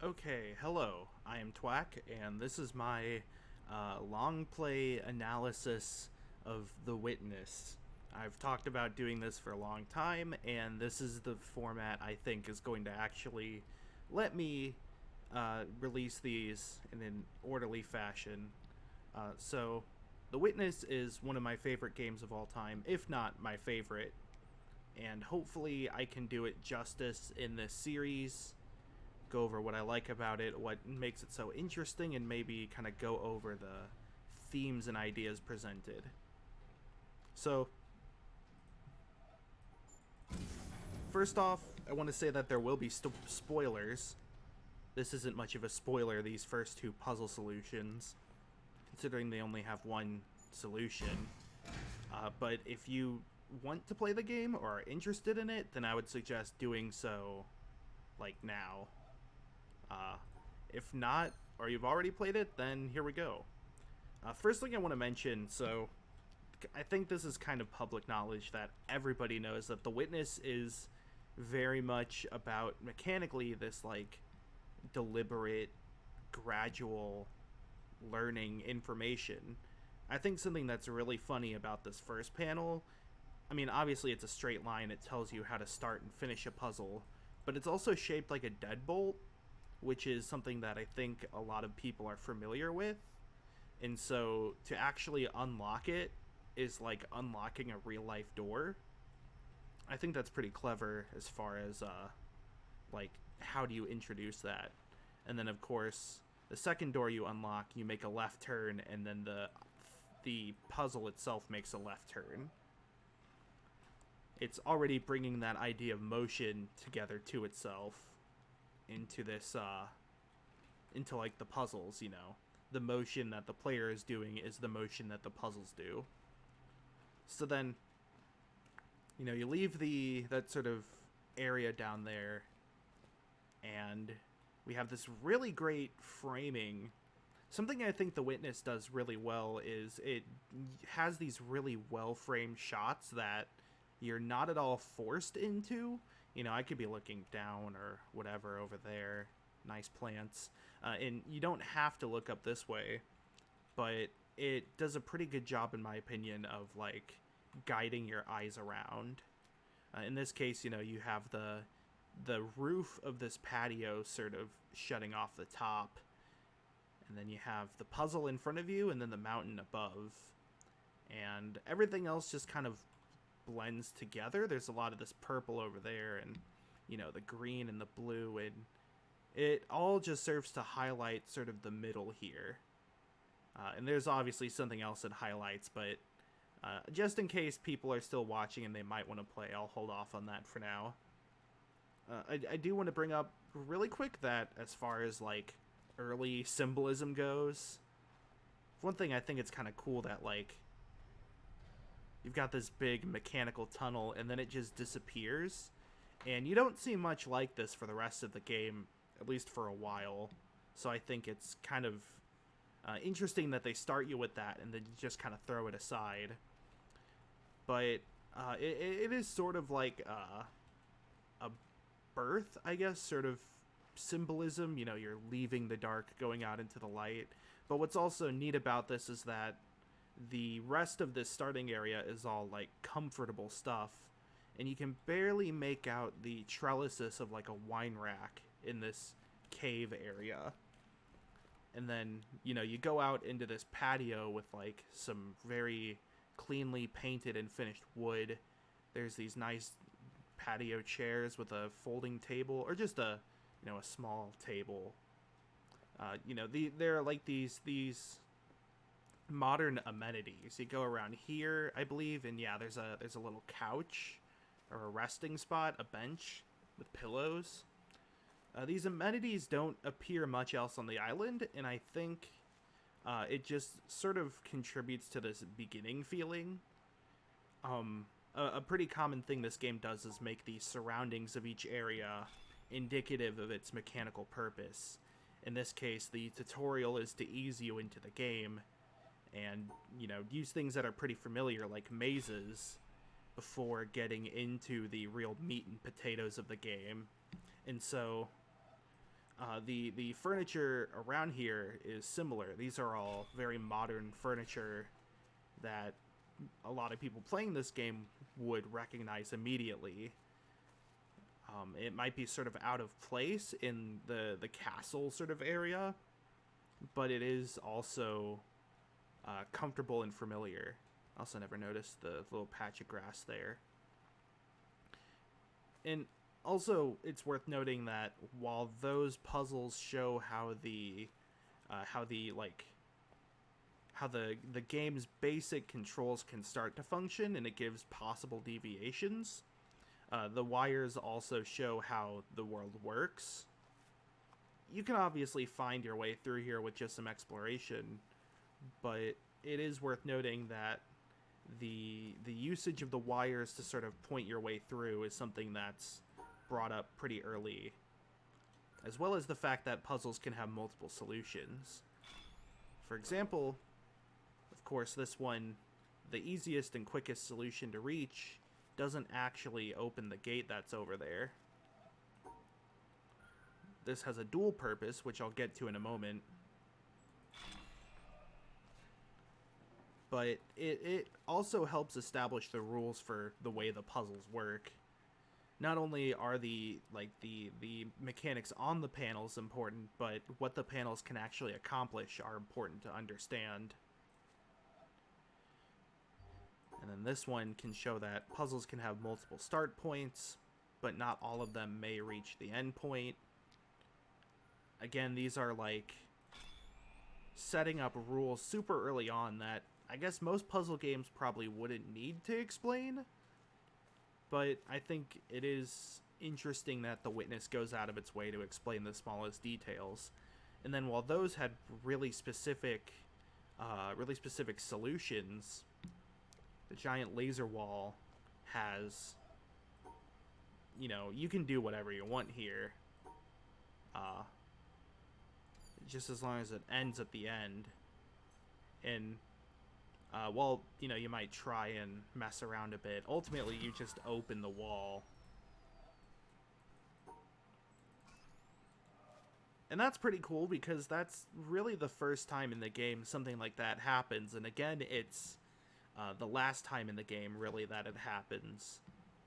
Okay, hello. I am Twak, and this is my long play analysis of The Witness. I've talked about doing this for a long time, and this is the format I think is going to actually let me release these in an orderly fashion. So, The Witness is one of my favorite games of all time, if not my favorite, and hopefully I can do it justice in this series, go over what I like about it, what makes it so interesting, and maybe kind of go over the themes and ideas presented. So, first off, I want to say that there will be spoilers. This isn't much of a spoiler, these first two puzzle solutions, considering they only have one solution. But if you want to play the game or are interested in it, then I would suggest doing so, like, now. Uh, if not, or you've already played it, then here we go. First thing I want to mention, so I think this is kind of public knowledge that everybody knows that The Witness is very much about mechanically this like deliberate, gradual learning information. I think something that's really funny about this first panel, I mean, obviously it's a straight line, it tells you how to start and finish a puzzle, but it's also shaped like a deadbolt, which is something that I think a lot of people are familiar with. And so to actually unlock it is like unlocking a real life door. I think that's pretty clever as far as like how do you introduce that? And then of course, the second door you unlock, you make a left turn and then the puzzle itself makes a left turn. It's already bringing that idea of motion together to itself into this into like the puzzles, you know. The motion that the player is doing is the motion that the puzzles do. So then, you know, you leave that sort of area down there, and we have this really great framing. Something I think The Witness does really well is it has these really well framed shots that you're not at all forced into. You know, I could be looking down or whatever over there. Nice plants. And you don't have to look up this way, but it does a pretty good job, in my opinion, of like guiding your eyes around. In this case, you know, you have the roof of this patio sort of shutting off the top, and then you have the puzzle in front of you, and then the mountain above, and everything else just kind of blends together. There's a lot of this purple over there, and you know, the green and the blue, and it all just serves to highlight sort of the middle here. And there's obviously something else it highlights, but just in case people are still watching and they might want to play, I'll hold off on that for now. I do want to bring up really quick that as far as like early symbolism goes, one thing I think it's kind of cool that like you've got this big mechanical tunnel and then it just disappears, and you don't see much like this for the rest of the game, at least for a while. So I think it's kind of interesting that they start you with that and then you just kind of throw it aside. But it is sort of like a birth, I guess, sort of symbolism. You know, you're leaving the dark, going out into the light. But what's also neat about this is that the rest of this starting area is all like comfortable stuff, and you can barely make out the trellises of like a wine rack in this cave area. And then, you know, you go out into this patio with like some very cleanly painted and finished wood. There's these nice patio chairs with a folding table, or just a, you know, a small table. You know, they're like these modern amenities. You go around here, I believe, and yeah, there's a little couch or a resting spot, a bench with pillows. These amenities don't appear much else on the island, and I think it just sort of contributes to this beginning feeling. A pretty common thing this game does is make the surroundings of each area indicative of its mechanical purpose. In this case, the tutorial is to ease you into the game and, you know, use things that are pretty familiar, like mazes, before getting into the real meat and potatoes of the game. And so The furniture around here is similar. These are all very modern furniture that a lot of people playing this game would recognize immediately. It might be sort of out of place in the castle sort of area, but it is also comfortable and familiar. Also never noticed the little patch of grass there. And also, it's worth noting that while those puzzles show how the game's basic controls can start to function, and it gives possible deviations, the wires also show how the world works. You can obviously find your way through here with just some exploration, but it is worth noting that the usage of the wires to sort of point your way through is something that's brought up pretty early, as well as the fact that puzzles can have multiple solutions. For example, of course, this one, the easiest and quickest solution to reach, doesn't actually open the gate that's over there. This has a dual purpose, which I'll get to in a moment. But it also helps establish the rules for the way the puzzles work. Not only are the mechanics on the panels important, but what the panels can actually accomplish are important to understand. And then this one can show that puzzles can have multiple start points, but not all of them may reach the end point. Again, these are like setting up rules super early on that I guess most puzzle games probably wouldn't need to explain. But I think it is interesting that The Witness goes out of its way to explain the smallest details. And then while those had really specific solutions, the giant laser wall has, you can do whatever you want here. Just as long as it ends at the end. And you might try and mess around a bit. Ultimately, you just open the wall. And that's pretty cool because that's really the first time in the game something like that happens. And again, it's the last time in the game, really, that it happens.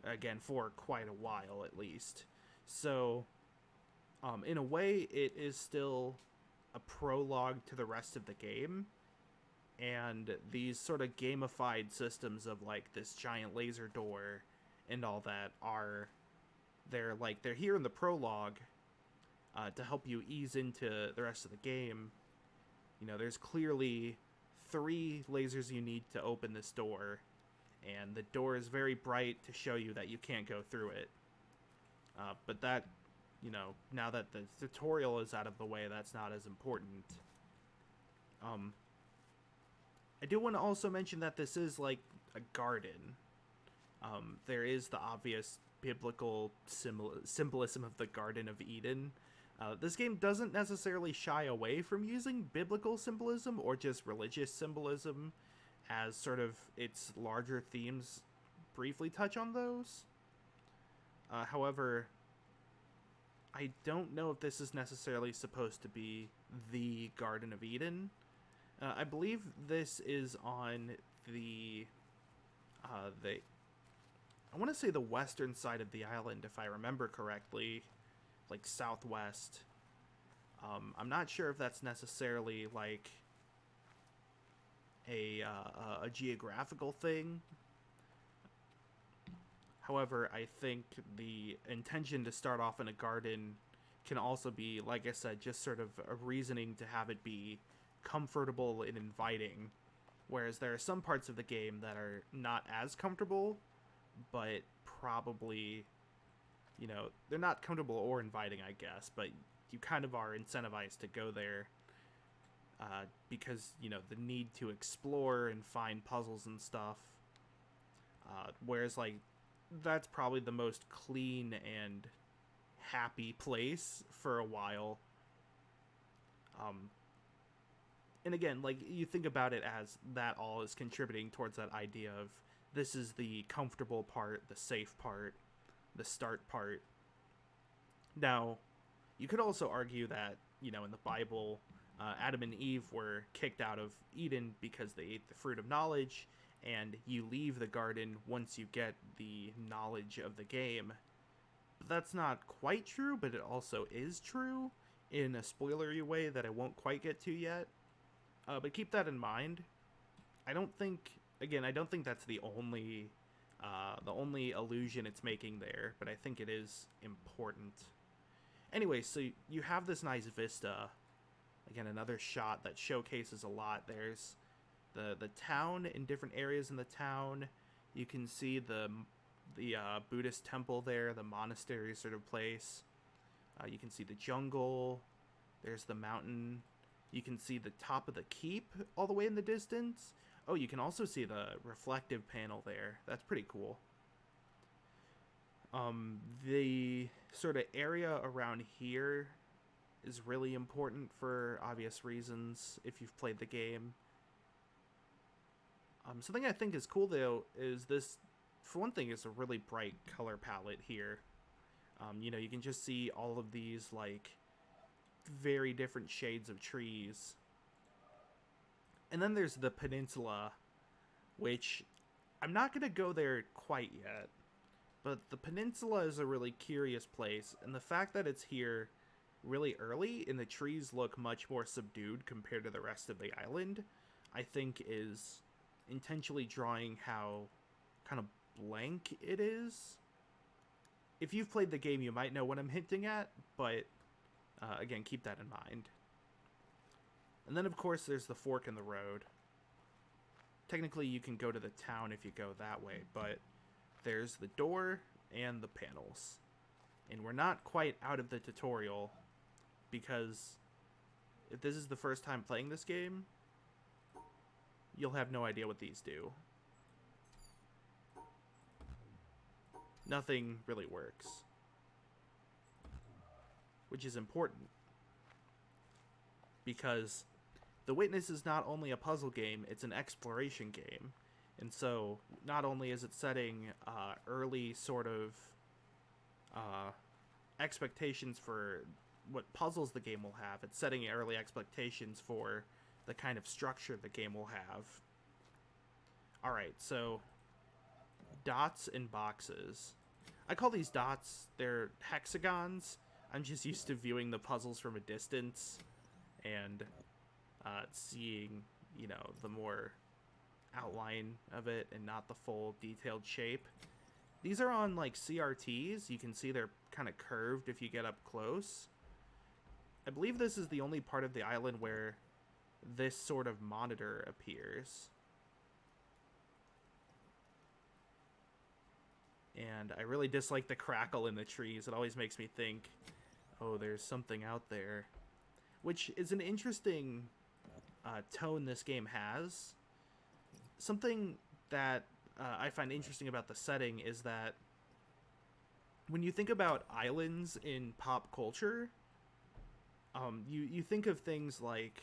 Again, for quite a while, at least. So, in a way, it is still a prologue to the rest of the game. And these sort of gamified systems of like this giant laser door and all that they're here in the prologue to help you ease into the rest of the game. There's clearly 3 lasers you need to open this door, and the door is very bright to show you that you can't go through it. But that, now that the tutorial is out of the way, that's not as important. I do want to also mention that this is like a garden. There is the obvious biblical symbolism of the Garden of Eden. This game doesn't necessarily shy away from using biblical symbolism or just religious symbolism as sort of its larger themes briefly touch on those. However, I don't know if this is necessarily supposed to be the Garden of Eden. I believe this is on I want to say the western side of the island, if I remember correctly, like southwest. I'm not sure if that's necessarily like a geographical thing. However, I think the intention to start off in a garden can also be, like I said, just sort of a reasoning to have it be comfortable and inviting, whereas there are some parts of the game that are not as comfortable, but probably, they're not comfortable or inviting, I guess, but you kind of are incentivized to go there because, the need to explore and find puzzles and stuff, whereas, like, that's probably the most clean and happy place for a while. And again, like, you think about it as that all is contributing towards that idea of this is the comfortable part, the safe part, the start part. Now, You could also argue that, in the Bible, Adam and Eve were kicked out of Eden because they ate the fruit of knowledge, and you leave the garden once you get the knowledge of the game. But that's not quite true, but it also is true in a spoilery way that I won't quite get to yet. But keep that in mind. I don't think that's the only allusion it's making there, but I think it is important. Anyway, so you have this nice vista. Again, another shot that showcases a lot. There's the town in different areas in the town. You can see the Buddhist temple there, the monastery sort of place. You can see the jungle. There's the mountain. You can see the top of the keep all the way in the distance. Oh, you can also see the reflective panel there. That's pretty cool. The sort of area around here is really important for obvious reasons if you've played the game. Something I think is cool, though, is this, for one thing, is a really bright color palette here. You can just see all of these, like, very different shades of trees. And then there's the peninsula, which I'm not going to go there quite yet. But the peninsula is a really curious place, and the fact that it's here really early and the trees look much more subdued compared to the rest of the island, I think is intentionally drawing how kind of blank it is. If you've played the game, you might know what I'm hinting at, but again, keep that in mind. And then, of course, there's the fork in the road. Technically, you can go to the town if you go that way, but there's the door and the panels. And we're not quite out of the tutorial, because if this is the first time playing this game, you'll have no idea what these do. Nothing really works. Which is important, because The Witness is not only a puzzle game, it's an exploration game. And so, not only is it setting early sort of expectations for what puzzles the game will have, it's setting early expectations for the kind of structure the game will have. Alright, so dots and boxes. I call these dots, they're hexagons. I'm just used to viewing the puzzles from a distance and seeing, the more outline of it and not the full detailed shape. These are on like CRTs. You can see they're kind of curved if you get up close. I believe this is the only part of the island where this sort of monitor appears. And I really dislike the crackle in the trees. It always makes me think, oh, there's something out there. Which is an interesting tone this game has. Something that I find interesting about the setting is that when you think about islands in pop culture, you think of things like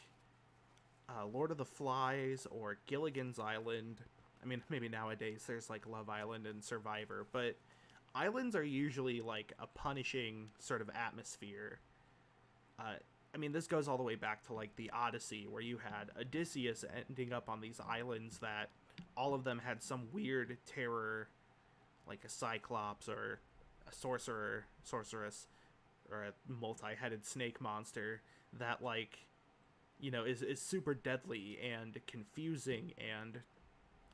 Lord of the Flies or Gilligan's Island. I mean, maybe nowadays there's like Love Island and Survivor, but islands are usually like a punishing sort of atmosphere. I mean, this goes all the way back to like the Odyssey, where you had Odysseus ending up on these islands that all of them had some weird terror, like a cyclops or a sorceress, or a multi-headed snake monster that like, is super deadly and confusing, and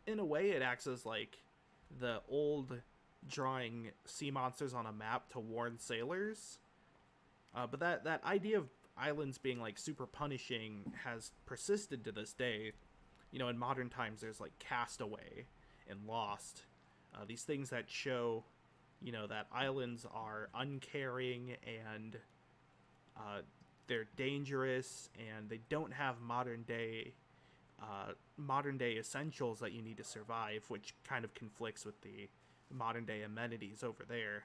in a way it acts as like the old drawing sea monsters on a map to warn sailors. But that idea of islands being like super punishing has persisted to this day. In modern times there's like Castaway and Lost, these things that show that islands are uncaring and they're dangerous, and they don't have modern day essentials that you need to survive, which kind of conflicts with the modern day amenities over there.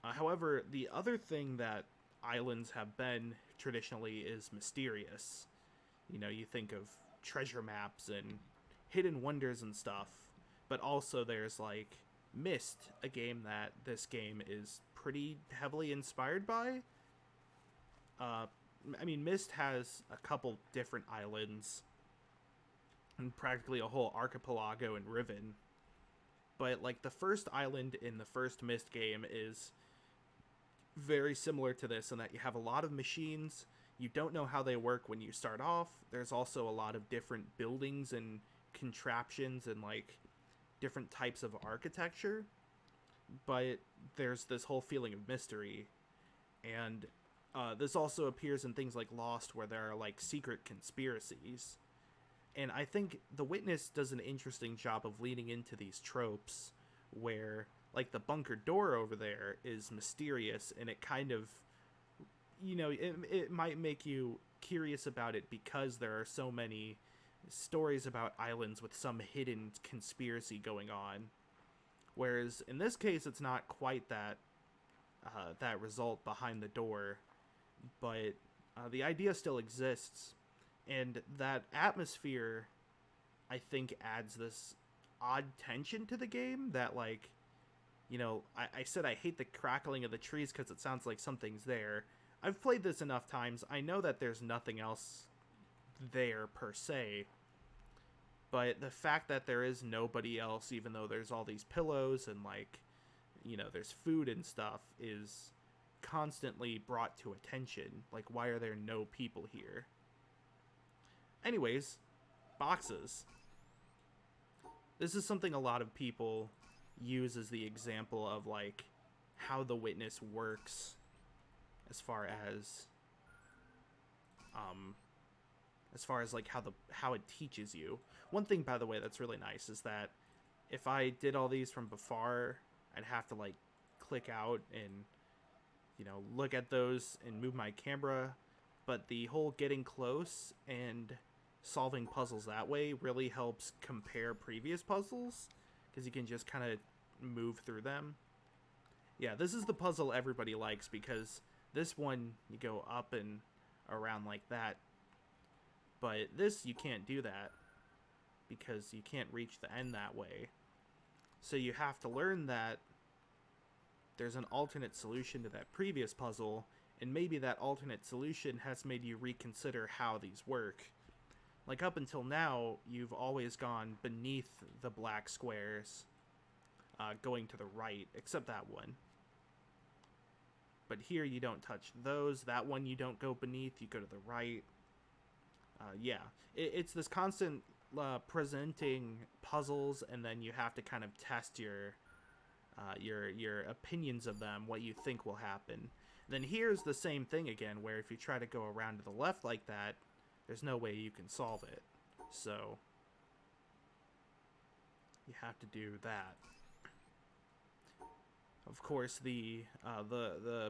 However, the other thing that islands have been traditionally is mysterious. You think of treasure maps and hidden wonders and stuff, but also there's like Myst, a game that this game is pretty heavily inspired by. I mean, Mist has a couple different islands and practically a whole archipelago in Riven. But like the first island in the first Mist game is very similar to this in that you have a lot of machines. You don't know how they work when you start off. There's also a lot of different buildings and contraptions and like different types of architecture. But there's this whole feeling of mystery. And this also appears in things like Lost, where there are like secret conspiracies. And I think The Witness does an interesting job of leaning into these tropes where like the bunker door over there is mysterious, and it kind of, you know, it might make you curious about it because there are so many stories about islands with some hidden conspiracy going on. Whereas in this case, it's not quite that that result behind the door, but the idea still exists, and that atmosphere, I think, adds this odd tension to the game that, like, you know, I said I hate the crackling of the trees because it sounds like something's there. I've played this enough times. I know that there's nothing else there per se, but the fact that there is nobody else, even though there's all these pillows and, like, you know, there's food and stuff, is constantly brought to attention. Like, why are there no people here? Anyways, boxes. This is something a lot of people use as the example of, like, how The Witness works as far as like how it teaches you. One thing, by the way, that's really nice is that if I did all these from before, I'd have to like click out and, you know, look at those and move my camera, but the whole getting close and solving puzzles that way really helps compare previous puzzles, because you can just kind of move through them. Yeah, this is the puzzle everybody likes, because this one you go up and around like that, but this you can't do that because you can't reach the end that way. So you have to learn that there's an alternate solution to that previous puzzle, and maybe that alternate solution has made you reconsider how these work. Like, up until now, you've always gone beneath the black squares, going to the right, except that one. But here you don't touch those. That one you don't go beneath, you go to the right. Yeah, it's this constant presenting puzzles, and then you have to kind of test your opinions of them, what you think will happen. And then here's the same thing again, where if you try to go around to the left like that, there's no way you can solve it. So you have to do that. Of course, the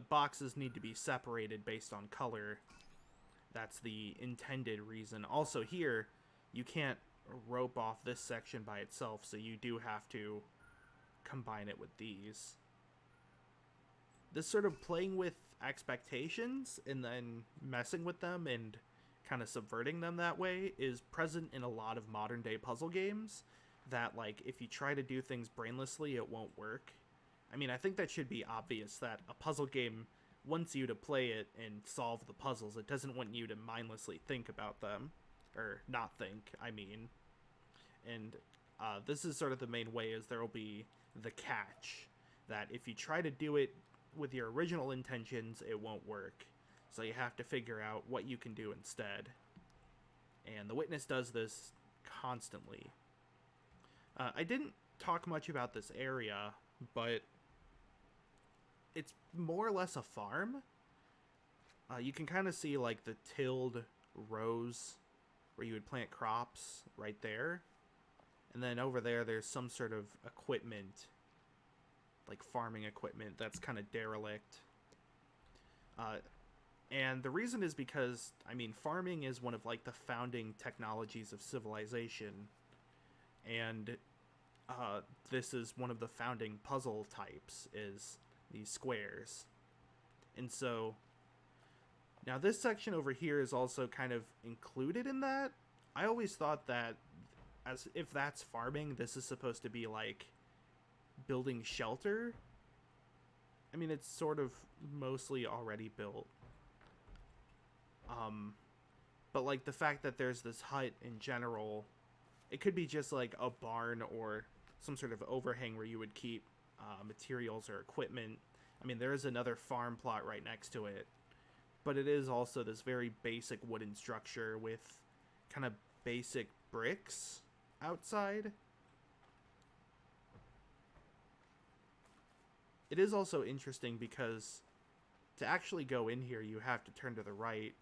boxes need to be separated based on color. That's the intended reason. Also here, you can't rope off this section by itself, so you do have to combine it with these. This sort of playing with expectations and then messing with them and kind of subverting them that way is present in a lot of modern day puzzle games, that like if you try to do things brainlessly, it won't work. I mean, I think that should be obvious that a puzzle game wants you to play it and solve the puzzles. It doesn't want you to mindlessly think about them, or not think, I mean. And this is sort of the main way, is there will be the catch, that if you try to do it with your original intentions, it won't work. So you have to figure out what you can do instead. And The Witness does this constantly. I didn't talk much about this area, but it's more or less a farm. You can kind of see like the tilled rows where you would plant crops right there. And then over there, there's some sort of equipment, like farming equipment, that's kind of derelict. And the reason is because, I mean, farming is one of like the founding technologies of civilization. And this is one of the founding puzzle types, is these squares. And so now this section over here is also kind of included in that. I always thought that as if that's farming, this is supposed to be like building shelter. I mean, it's sort of mostly already built. But like the fact that there's this hut in general, it could be just like a barn or some sort of overhang where you would keep materials or equipment. I mean, there is another farm plot right next to it, but it is also this very basic wooden structure with kind of basic bricks outside. It is also interesting because to actually go in here, you have to turn to the right,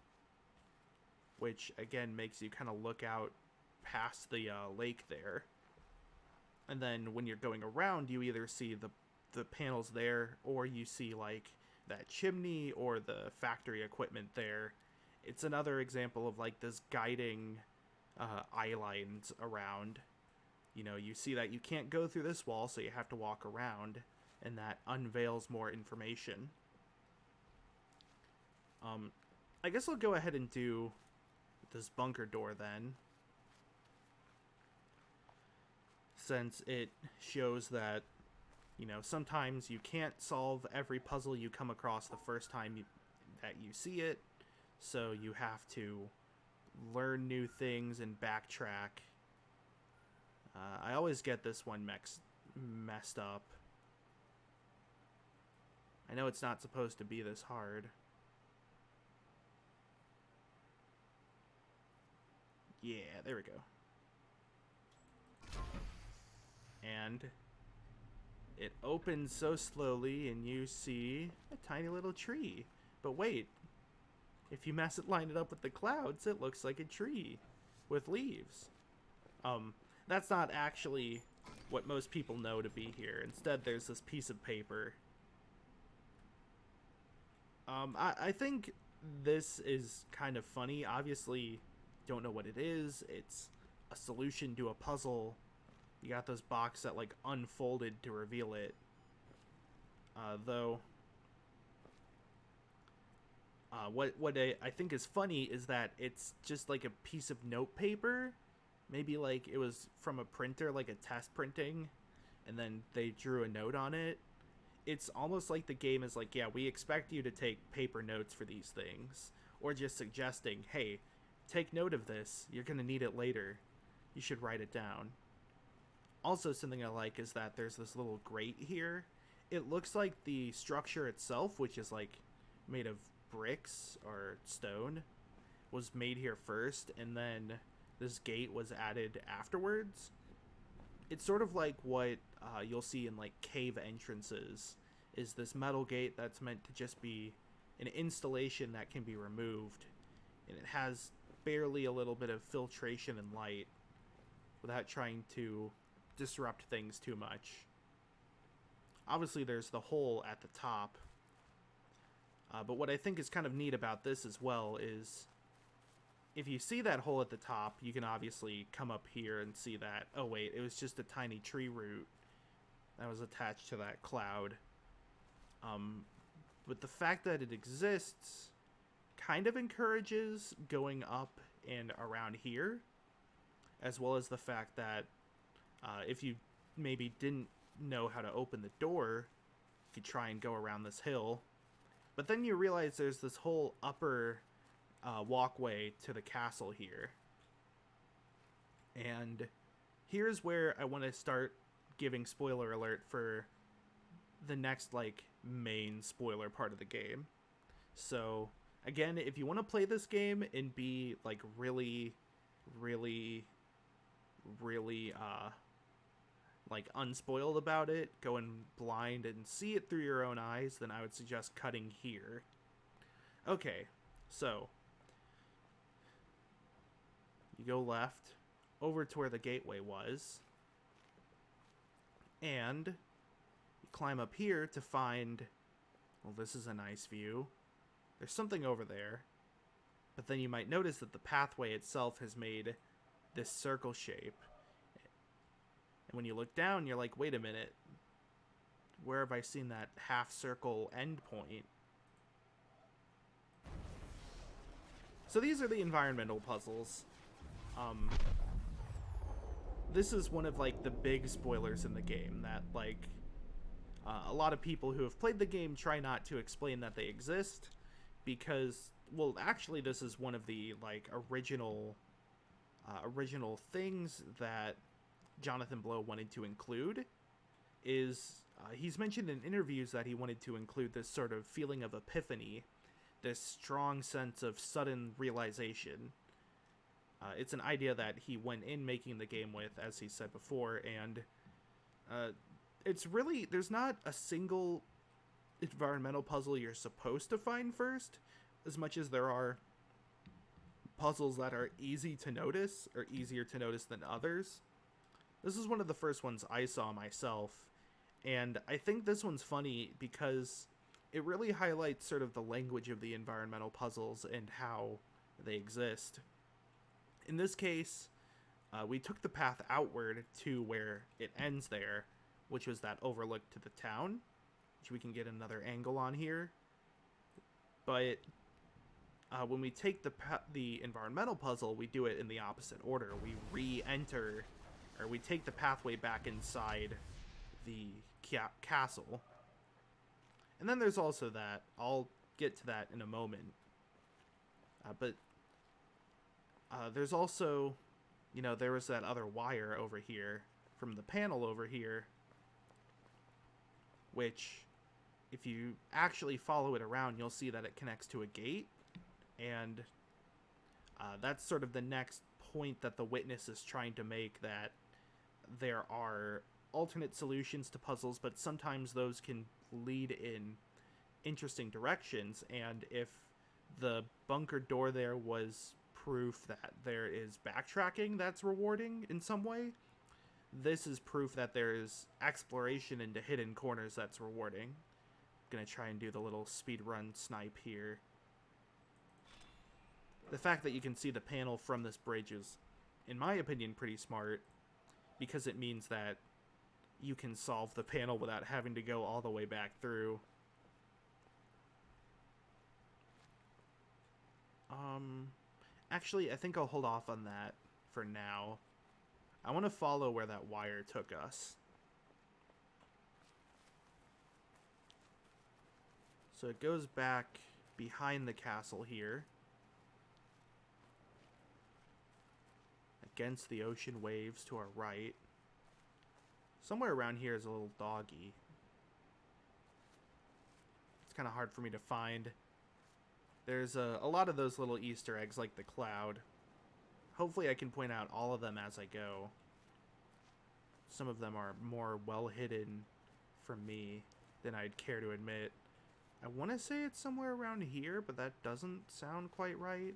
which again makes you kind of look out past the lake there. And then when you're going around, you either see the panels there, or you see like that chimney or the factory equipment there. It's another example of like this guiding eye lines around. You know, you see that you can't go through this wall, so you have to walk around, and that unveils more information. I guess I'll go ahead and do this bunker door then, since it shows that, you know, sometimes you can't solve every puzzle you come across the first time that you see it, so you have to learn new things and backtrack. I always get this one messed up. I know it's not supposed to be this hard. Yeah, there we go. And it opens so slowly, and you see a tiny little tree. But wait, if you line it up with the clouds, it looks like a tree with leaves. That's not actually what most people know to be here. Instead, there's this piece of paper. I think this is kind of funny. Obviously, don't know what it is. It's a solution to a puzzle. You got this box that like unfolded to reveal it. Though, what I think is funny is that it's just like a piece of note paper. Maybe like it was from a printer, like a test printing, and then they drew a note on it. It's almost like the game is like, yeah, we expect you to take paper notes for these things, or just suggesting, hey, take note of this. You're gonna need it later. You should write it down. Also, something I like is that there's this little grate here. It looks like the structure itself, which is like made of bricks or stone, was made here first, and then this gate was added afterwards. It's sort of like what you'll see in like cave entrances, is this metal gate that's meant to just be an installation that can be removed, and it has barely a little bit of filtration and light without trying to disrupt things too much. Obviously there's the hole at the top, but what I think is kind of neat about this as well is if you see that hole at the top, you can obviously come up here and see that, oh wait, it was just a tiny tree root that was attached to that cloud. But the fact that it exists kind of encourages going up and around here, as well as the fact that if you maybe didn't know how to open the door, you could try and go around this hill. But then you realize there's this whole upper walkway to the castle here. And here's where I want to start giving spoiler alert for the next like main spoiler part of the game. So again, if you want to play this game and be like really like unspoiled about it, go in blind and see it through your own eyes, then I would suggest cutting here. Okay, so you go left over to where the gateway was, and you climb up here to find, well, this is a nice view. There's something over there, but then you might notice that the pathway itself has made this circle shape. And when you look down, you're like, wait a minute, where have I seen that half circle end point? So these are the environmental puzzles. This is one of like the big spoilers in the game that like a lot of people who have played the game try not to explain that they exist, because well, actually, this is one of the like original things that Jonathan Blow wanted to include. Is he's mentioned in interviews that he wanted to include this sort of feeling of epiphany, this strong sense of sudden realization. It's an idea that he went in making the game with, as he said before, and it's really, there's not a single environmental puzzle you're supposed to find first, as much as there are puzzles that are easy to notice, or easier to notice than others. This is one of the first ones I saw myself, and I think this one's funny because it really highlights sort of the language of the environmental puzzles and how they exist. In this case, we took the path outward to where it ends there, which was that overlook to the town, which we can get another angle on here. But when we take the environmental puzzle, we do it in the opposite order. We re-enter, or we take the pathway back inside the castle. And then there's also that. I'll get to that in a moment. But there's also, there was that other wire over here from the panel over here, which, if you actually follow it around, you'll see that it connects to a gate. And that's sort of the next point that the witness is trying to make, that there are alternate solutions to puzzles, but sometimes those can lead in interesting directions. And if the bunker door there was proof that there is backtracking that's rewarding in some way, this is proof that there is exploration into hidden corners that's rewarding. I'm gonna try and do the little speedrun snipe here. The fact that you can see the panel from this bridge is, in my opinion, pretty smart, because it means that you can solve the panel without having to go all the way back through. Actually, I think I'll hold off on that for now. I want to follow where that wire took us. So it goes back behind the castle here, against the ocean waves to our right. Somewhere around here is a little doggy. It's kind of hard for me to find. There's a lot of those little Easter eggs, like the cloud. Hopefully I can point out all of them as I go. Some of them are more well hidden from me than I'd care to admit. I want to say it's somewhere around here, but that doesn't sound quite right.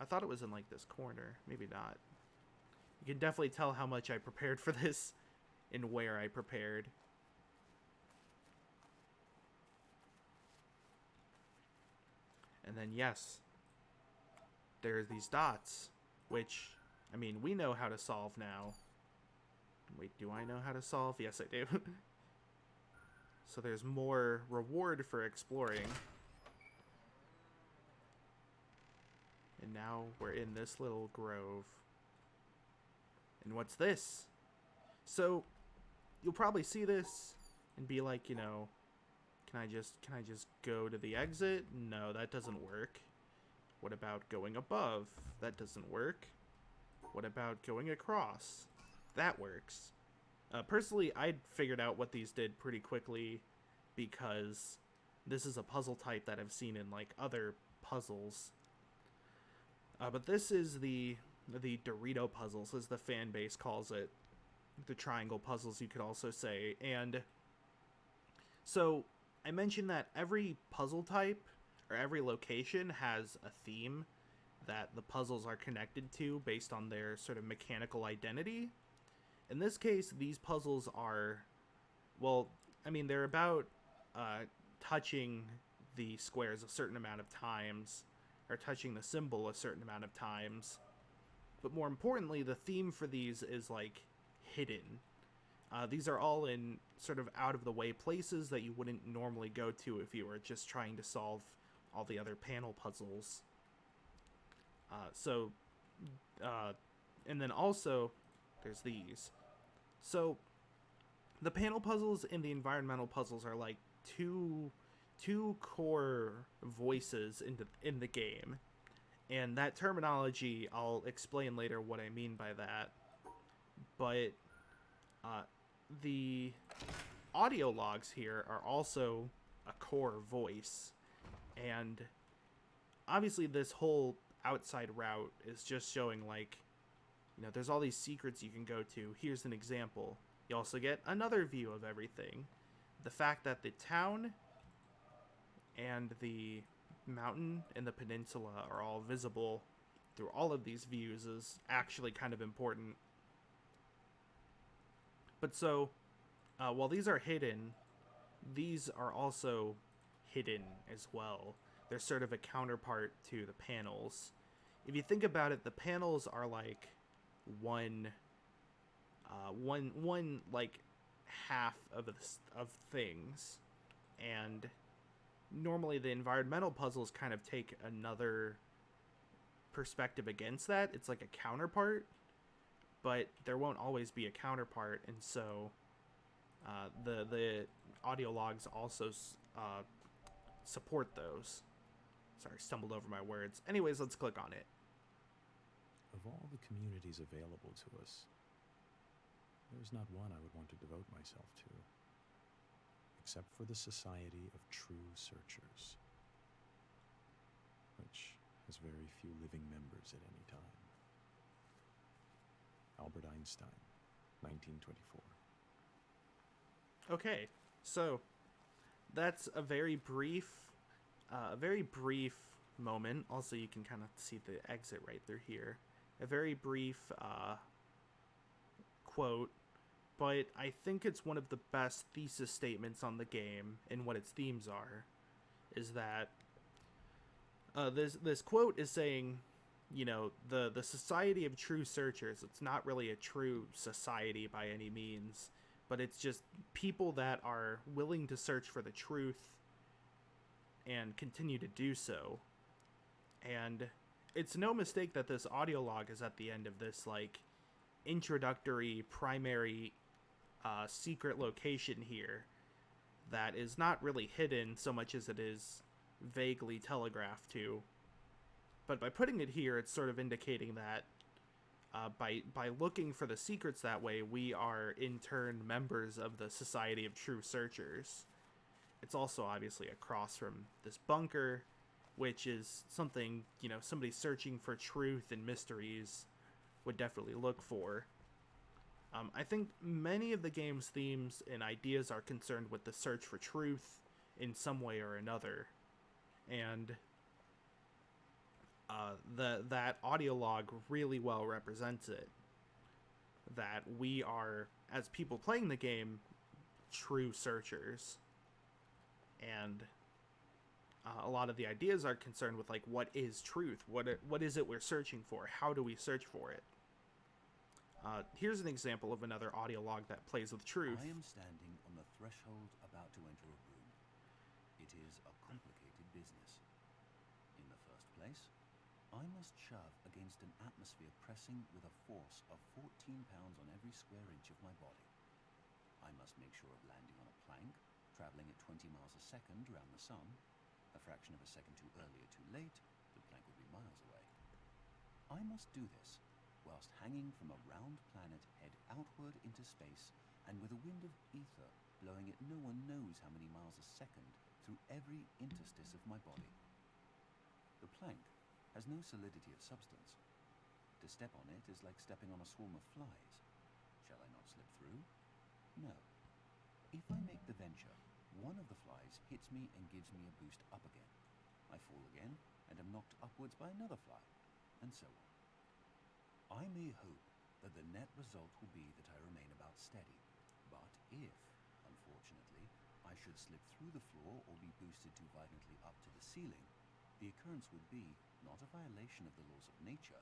I thought it was in like this corner. Maybe not. You can definitely tell how much I prepared for this and where I prepared. And then, yes, there's these dots, which, I mean, we know how to solve now. Wait, do I know how to solve? Yes, I do. So there's more reward for exploring. And now we're in this little grove. And what's this? So you'll probably see this and be like, can I just go to the exit? No, that doesn't work. What about going above? That doesn't work. What about going across? That works. Personally, I'd figured out what these did pretty quickly, because this is a puzzle type that I've seen in like other puzzles. But this is the Dorito puzzles, as the fan base calls it. The triangle puzzles, you could also say. And so I mentioned that every puzzle type or every location has a theme that the puzzles are connected to based on their sort of mechanical identity. In this case, these puzzles are, well, I mean, they're about touching the squares a certain amount of times, or touching the symbol a certain amount of times. But more importantly, the theme for these is like hidden. These are all in sort of out-of-the-way places that you wouldn't normally go to if you were just trying to solve all the other panel puzzles. And then also, there's these. So, the panel puzzles and the environmental puzzles are like two two core voices in the game, and that terminology I'll explain later what I mean by that. But the audio logs here are also a core voice, and obviously this whole outside route is just showing, like, there's all these secrets you can go to. Here's an example. You also get another view of everything. The fact that the town and the mountain and the peninsula are all visible through all of these views is actually kind of important. But so, while these are hidden, these are also hidden as well. They're sort of a counterpart to the panels. If you think about it, the panels are like one like half of things, and normally the environmental puzzles kind of take another perspective against that. It's like a counterpart, but there won't always be a counterpart, and so the audio logs also support those. Sorry, stumbled over my words. Anyways, let's click on it. Of all the communities available to us, there is not one I would want to devote myself to, except for the Society of True Searchers, which has very few living members at any time. Albert Einstein, 1924. Okay, so that's a very brief moment. Also, you can kind of see the exit right through here. A very brief quote, but I think it's one of the best thesis statements on the game and what its themes are. Is that this quote is saying, the Society of True Searchers, it's not really a true society by any means, but it's just people that are willing to search for the truth and continue to do so. And it's no mistake that this audio log is at the end of this, like, introductory primary secret location here that is not really hidden so much as it is vaguely telegraphed to. But by putting it here, it's sort of indicating that by looking for the secrets that way, we are in turn members of the Society of True Searchers. It's also obviously across from this bunker, which is something, somebody searching for truth and mysteries would definitely look for. I think many of the game's themes and ideas are concerned with the search for truth in some way or another. And that audio log really well represents it. That we are, as people playing the game, true searchers. And a lot of the ideas are concerned with, like, what is truth? What is it we're searching for? How do we search for it? Here's an example of another audio log that plays with truth. I am standing on the threshold about to enter a room. It is a complicated business. In the first place, I must shove against an atmosphere pressing with a force of 14 pounds on every square inch of my body. I must make sure of landing on a plank, traveling at 20 miles a second around the sun. A fraction of a second too early or too late, the plank would be miles away. I must do this whilst hanging from a round planet head outward into space and with a wind of ether blowing at no one knows how many miles a second through every interstice of my body. The plank has no solidity of substance. To step on it is like stepping on a swarm of flies. Shall I not slip through? No. If I make the venture, one of the flies hits me and gives me a boost up again. I fall again and am knocked upwards by another fly, and so on. I may hope that the net result will be that I remain about steady, but if, unfortunately, I should slip through the floor or be boosted too violently up to the ceiling, the occurrence would be not a violation of the laws of nature,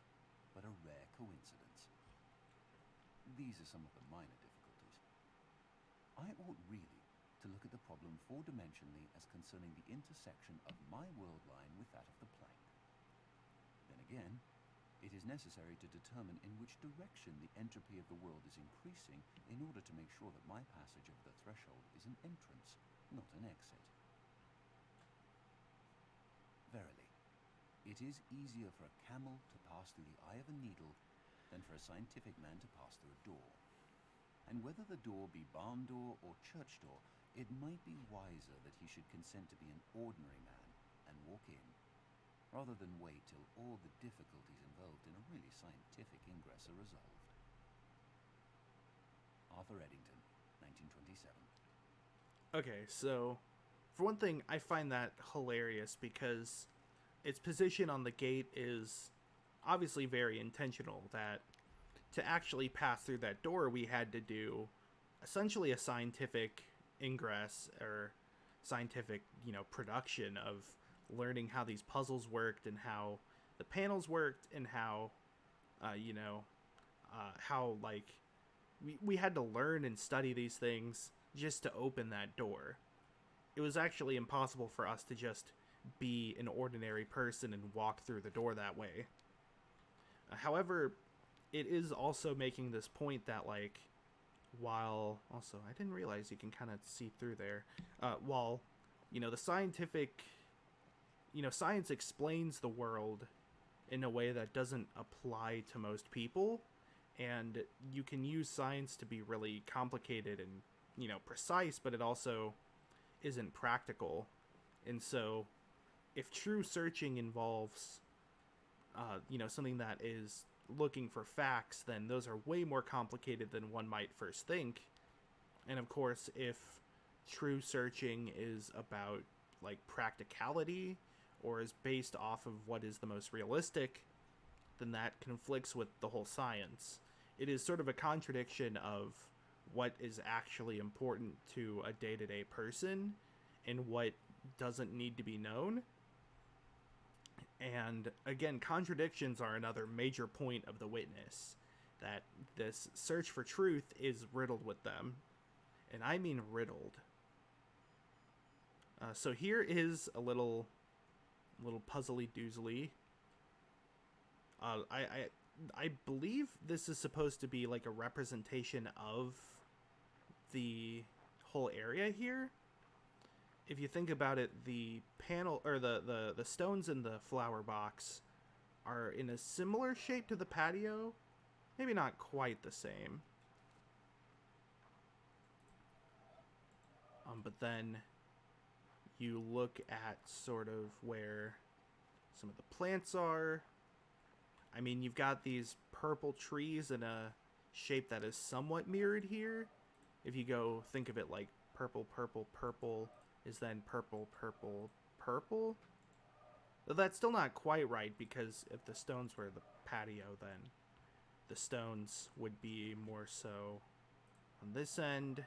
but a rare coincidence. These are some of the minor difficulties. I ought really to look at the problem four-dimensionally as concerning the intersection of my world line with that of the plank. Then again, it is necessary to determine in which direction the entropy of the world is increasing in order to make sure that my passage over the threshold is an entrance, not an exit. It is easier for a camel to pass through the eye of a needle than for a scientific man to pass through a door. And whether the door be barn door or church door, it might be wiser that he should consent to be an ordinary man and walk in, rather than wait till all the difficulties involved in a really scientific ingress are resolved. Arthur Eddington, 1927. Okay, so for one thing, I find that hilarious because its position on the gate is obviously very intentional, that to actually pass through that door we had to do essentially a scientific ingress or scientific, production of learning how these puzzles worked and how the panels worked and how how like we had to learn and study these things just to open that door. It was actually impossible for us to just be an ordinary person and walk through the door that way. However, it is also making this point that, like, while also I didn't realize you can kind of see through there. While the scientific, science explains the world in a way that doesn't apply to most people, and you can use science to be really complicated and precise, but it also isn't practical. And so if true searching involves something that is looking for facts, then those are way more complicated than one might first think. And of course, if true searching is about like practicality or is based off of what is the most realistic, then that conflicts with the whole science. It is sort of a contradiction of what is actually important to a day-to-day person and what doesn't need to be known. And again, contradictions are another major point of The Witness, that this search for truth is riddled with them. And I mean riddled. So here is a little puzzly doozly. I believe this is supposed to be like a representation of the whole area here. If you think about it, the panel or the stones in the flower box are in a similar shape to the patio, maybe not quite the same. But then you look at sort of where some of the plants are. I mean, you've got these purple trees in a shape that is somewhat mirrored here. If you go think of it like purple, purple, purple is then purple, purple, purple. But that's still not quite right, because if the stones were the patio, then the stones would be more so on this end.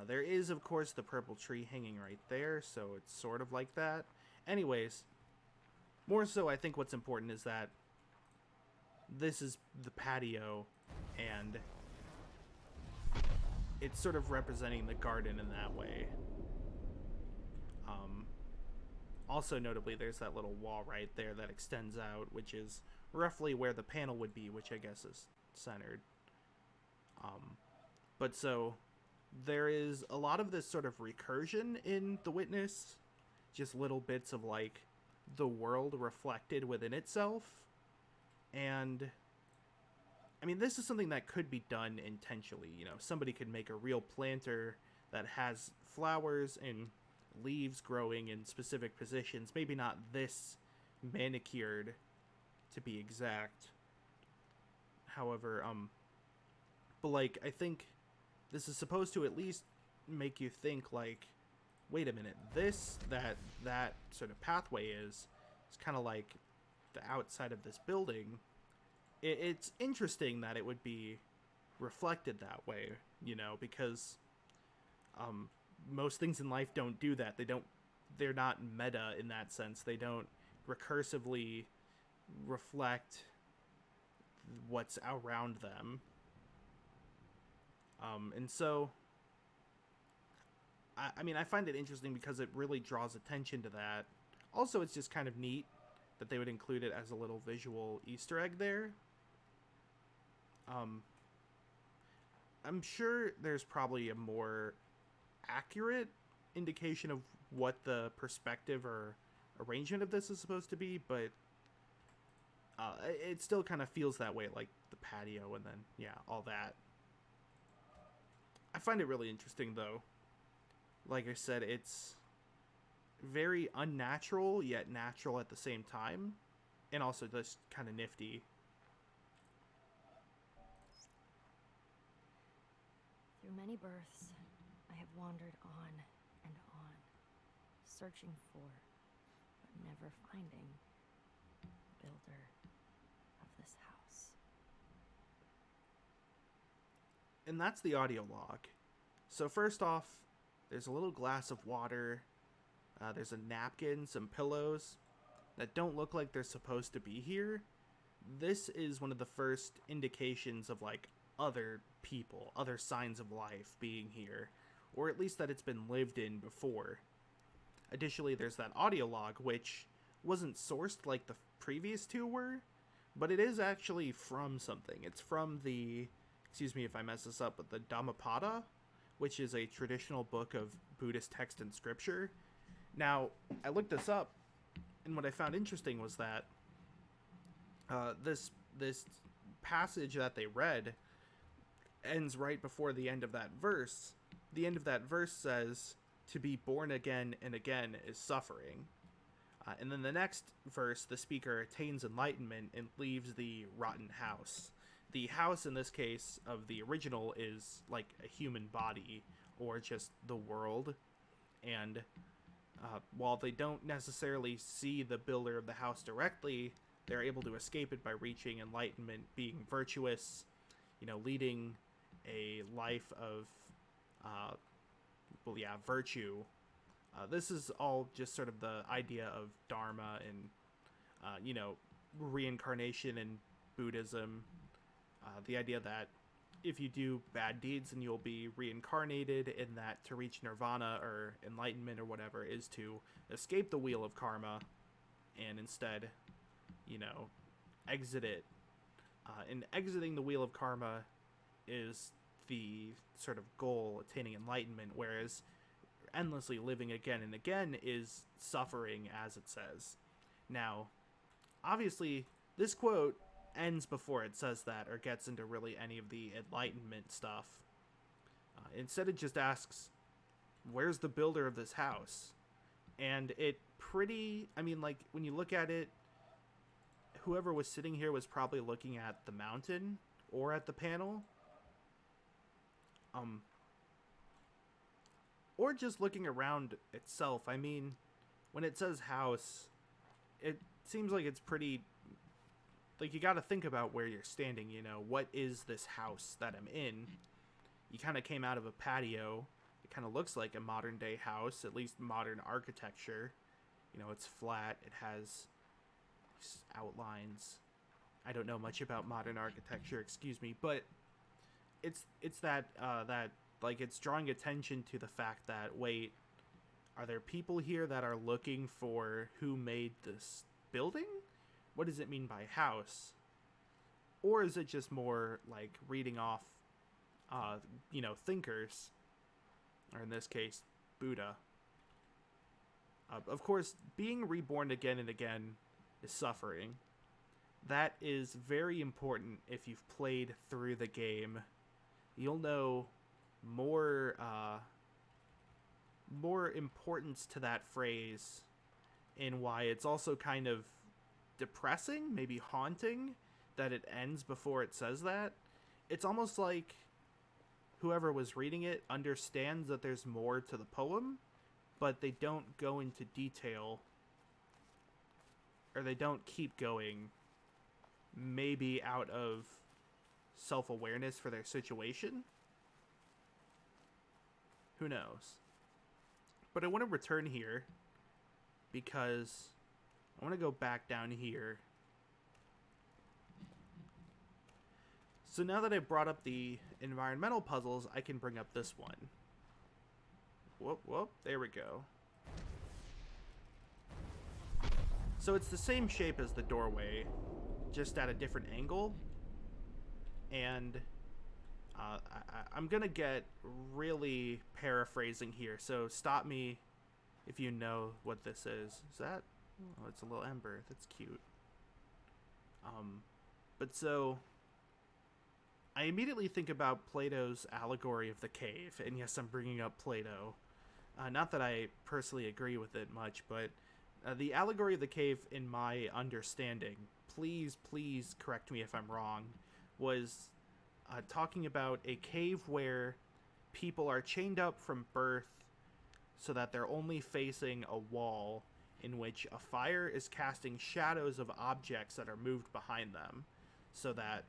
There is, of course, the purple tree hanging right there, so it's sort of like that. Anyways, more so, I think what's important is that this is the patio, and it's sort of representing the garden in that way. Also, notably, there's that little wall right there that extends out, which is roughly where the panel would be, which I guess is centered. But so there is a lot of this sort of recursion in The Witness, just little bits of like the world reflected within itself. And I mean, this is something that could be done intentionally. Somebody could make a real planter that has flowers and leaves growing in specific positions. Maybe not this manicured, to be exact. However, but like, I think this is supposed to at least make you think like, wait a minute, that sort of pathway is kind of like the outside of this building. It's interesting that it would be reflected that way, because most things in life don't do that. They're not meta in that sense. They don't recursively reflect what's around them. And so, I mean, I find it interesting because it really draws attention to that. Also, it's just kind of neat that they would include it as a little visual Easter egg there. I'm sure there's probably a more accurate indication of what the perspective or arrangement of this is supposed to be, but it still kind of feels that way, like the patio and then, yeah, all that. I find it really interesting, though. Like I said, it's very unnatural, yet natural at the same time, and also just kind of nifty. Through many births, I have wandered on and on, searching for, but never finding, the builder of this house. And that's the audio log. So first off, there's a little glass of water, there's a napkin, some pillows that don't look like they're supposed to be here. This is one of the first indications of, like, other people, other signs of life being here, or at least that it's been lived in before. Additionally, there's that audio log, which wasn't sourced like the previous two were, but it is actually from something. It's from the, excuse me if I mess this up, but the Dhammapada, which is a traditional book of Buddhist text and scripture. Now, I looked this up, and what I found interesting was that this passage that they read ends right before the end of that verse. The end of that verse says, "To be born again and again is suffering." And then the next verse, the speaker attains enlightenment and leaves the rotten house. The house in this case of the original is like a human body or just the world. And while they don't necessarily see the builder of the house directly, they're able to escape it by reaching enlightenment, being virtuous, leading a life of, virtue. This is all just sort of the idea of dharma and, reincarnation in Buddhism. The idea that if you do bad deeds, then you'll be reincarnated, and that to reach nirvana or enlightenment or whatever is to escape the wheel of karma and instead, exit it. And exiting the wheel of karma is the sort of goal, attaining enlightenment, whereas endlessly living again and again is suffering, as it says. Now, obviously, this quote ends before it says that or gets into really any of the enlightenment stuff. Instead, it just asks, where's the builder of this house? And when you look at it, whoever was sitting here was probably looking at the mountain or at the panel. Or just looking around itself. I mean, when it says house, it seems like it's pretty, like, you gotta think about where you're standing, what is this house that I'm in? You kind of came out of a patio. It kind of looks like a modern day house, at least modern architecture. It's flat, it has outlines. I don't know much about modern architecture, excuse me, but it's that like, it's drawing attention to the fact that, wait, are there people here that are looking for who made this building? What does it mean by house? Or is it just more like reading off, thinkers, or in this case, Buddha? Of course, being reborn again and again is suffering. That is very important if you've played through the game. You'll know more importance to that phrase and why it's also kind of depressing, maybe haunting, that it ends before it says that. It's almost like whoever was reading it understands that there's more to the poem, but they don't go into detail, or they don't keep going, maybe out of self-awareness for their situation. Who knows? But I want to return here because I want to go back down here. So now that I brought up the environmental puzzles, I can bring up this one. Whoop, there we go. So it's the same shape as the doorway, just at a different angle. And I'm gonna get really paraphrasing here, so stop me if you know what this is. Is that Oh, it's a little ember. That's cute. But so I immediately think about Plato's allegory of the cave, and yes, I'm bringing up Plato. Not that I personally agree with it much, but the allegory of the cave, in my understanding, please correct me if I'm wrong, was talking about a cave where people are chained up from birth so that they're only facing a wall in which a fire is casting shadows of objects that are moved behind them, so that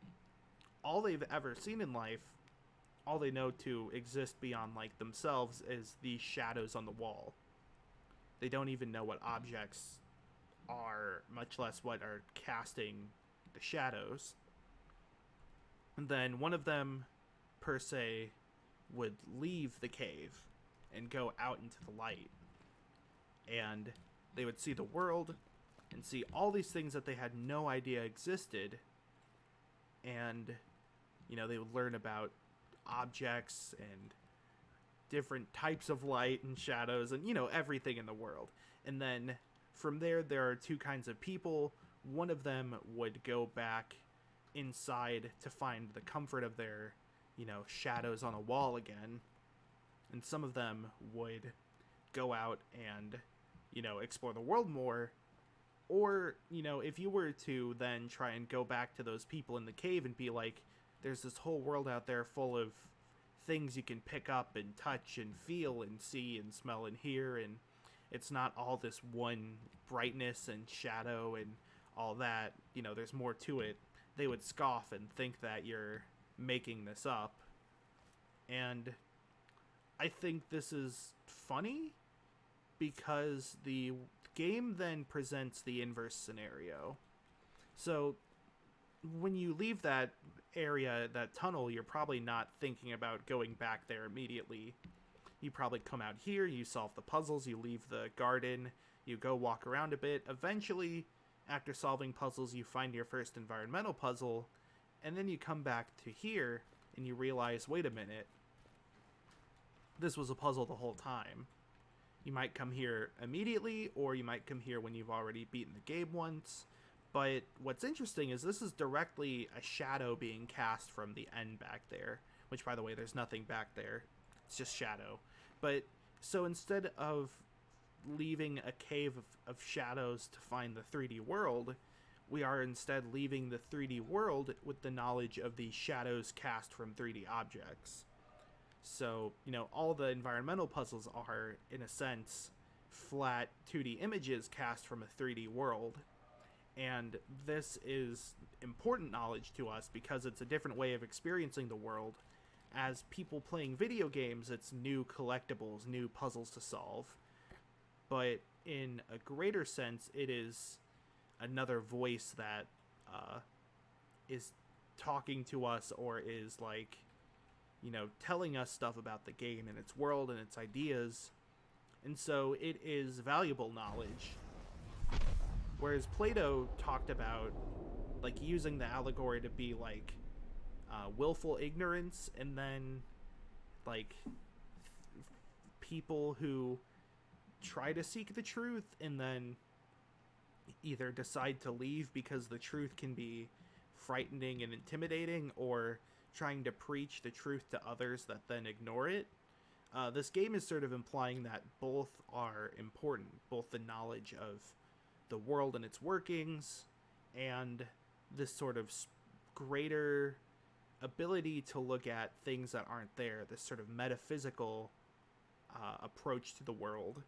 all they've ever seen in life, all they know to exist beyond like themselves, is the shadows on the wall. They don't even know what objects are, much less what are casting the shadows. And then one of them, per se, would leave the cave and go out into the light. And they would see the world and see all these things that they had no idea existed. And, you know, they would learn about objects and different types of light and shadows and, you know, everything in the world. And then from there are two kinds of people. One of them would go back inside to find the comfort of their, you know, shadows on a wall again. And some of them would go out and, you know, explore the world more. Or, you know, if you were to then try and go back to those people in the cave and be like, there's this whole world out there full of things you can pick up and touch and feel and see and smell and hear, and it's not all this one brightness and shadow and all that, you know, there's more to it, they would scoff and think that you're making this up. And I think this is funny because the game then presents the inverse scenario. So when you leave that area, that tunnel, you're probably not thinking about going back there immediately. You probably come out here, you solve the puzzles, you leave the garden, you go walk around a bit. Eventually, after solving puzzles, you find your first environmental puzzle, and then you come back to here and you realize, wait a minute, this was a puzzle the whole time. You might come here immediately, or you might come here when you've already beaten the game once. But what's interesting is this is directly a shadow being cast from the end back there, which, by the way, there's nothing back there. It's just shadow. But so instead of leaving a cave of shadows to find the 3D world, we are instead leaving the 3D world with the knowledge of the shadows cast from 3D objects. So, you know, all the environmental puzzles are, in a sense, flat 2D images cast from a 3D world. And this is important knowledge to us because it's a different way of experiencing the world. As people playing video games, it's new collectibles, new puzzles to solve. But in a greater sense, it is another voice that is talking to us, or is like, you know, telling us stuff about the game and its world and its ideas. And so it is valuable knowledge. Whereas Plato talked about, like, using the allegory to be, like, willful ignorance, and then, like, people who try to seek the truth and then either decide to leave because the truth can be frightening and intimidating, or trying to preach the truth to others that then ignore it. This game is sort of implying that both are important, both the knowledge of the world and its workings, and this sort of greater ability to look at things that aren't there, this sort of metaphysical approach to the world.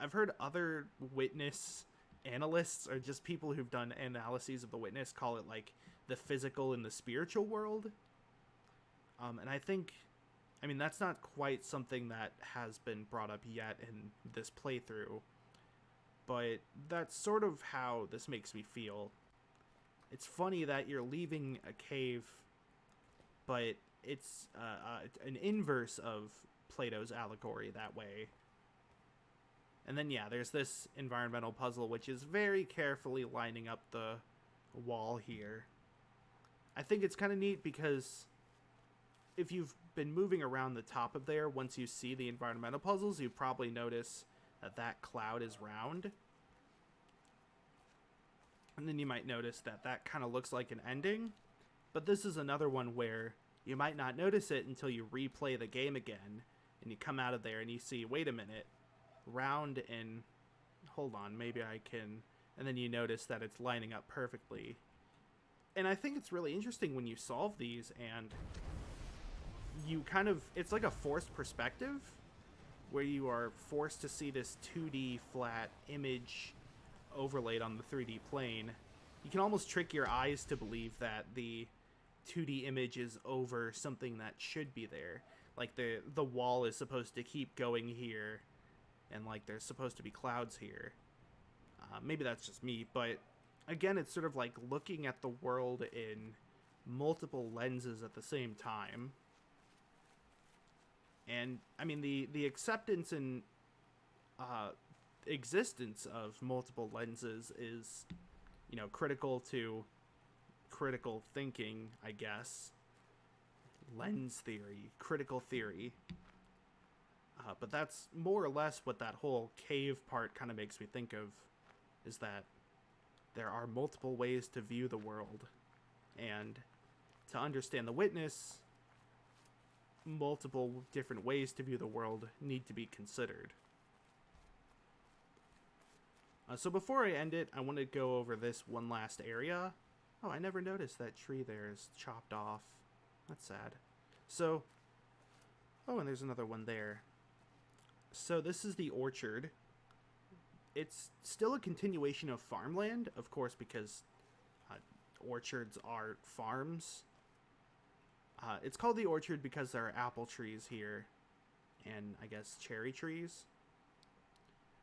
I've heard other Witness analysts, or just people who've done analyses of the Witness, call it like the physical and the spiritual world. And I think, I mean, that's not quite something that has been brought up yet in this playthrough, but that's sort of how this makes me feel. It's funny that you're leaving a cave, but it's an inverse of Plato's allegory that way. And then, yeah, there's this environmental puzzle, which is very carefully lining up the wall here. I think it's kind of neat because if you've been moving around the top of there, once you see the environmental puzzles, you probably notice that that cloud is round. And then you might notice that that kind of looks like an ending. But this is another one where you might not notice it until you replay the game again. And you come out of there and you see, wait a minute, round and... hold on, maybe I can... and then you notice that it's lining up perfectly. And I think it's really interesting when you solve these and you kind of... it's like a forced perspective where you are forced to see this 2D flat image overlaid on the 3D plane. You can almost trick your eyes to believe that the 2D image is over something that should be there. Like the wall is supposed to keep going here, and like there's supposed to be clouds here. Maybe that's just me, but again, it's sort of like looking at the world in multiple lenses at the same time. And I mean, the acceptance and existence of multiple lenses is, you know, critical to critical thinking, I guess. Lens theory, critical theory. But that's more or less what that whole cave part kind of makes me think of, is that there are multiple ways to view the world, and to understand the witness, multiple different ways to view the world need to be considered. So before I end it, I want to go over this one last area. Oh, I never noticed that tree there is chopped off. That's sad. So, oh, and there's another one there. So this is the orchard. It's still a continuation of farmland, of course, because orchards are farms. It's called the orchard because there are apple trees here, and I guess cherry trees.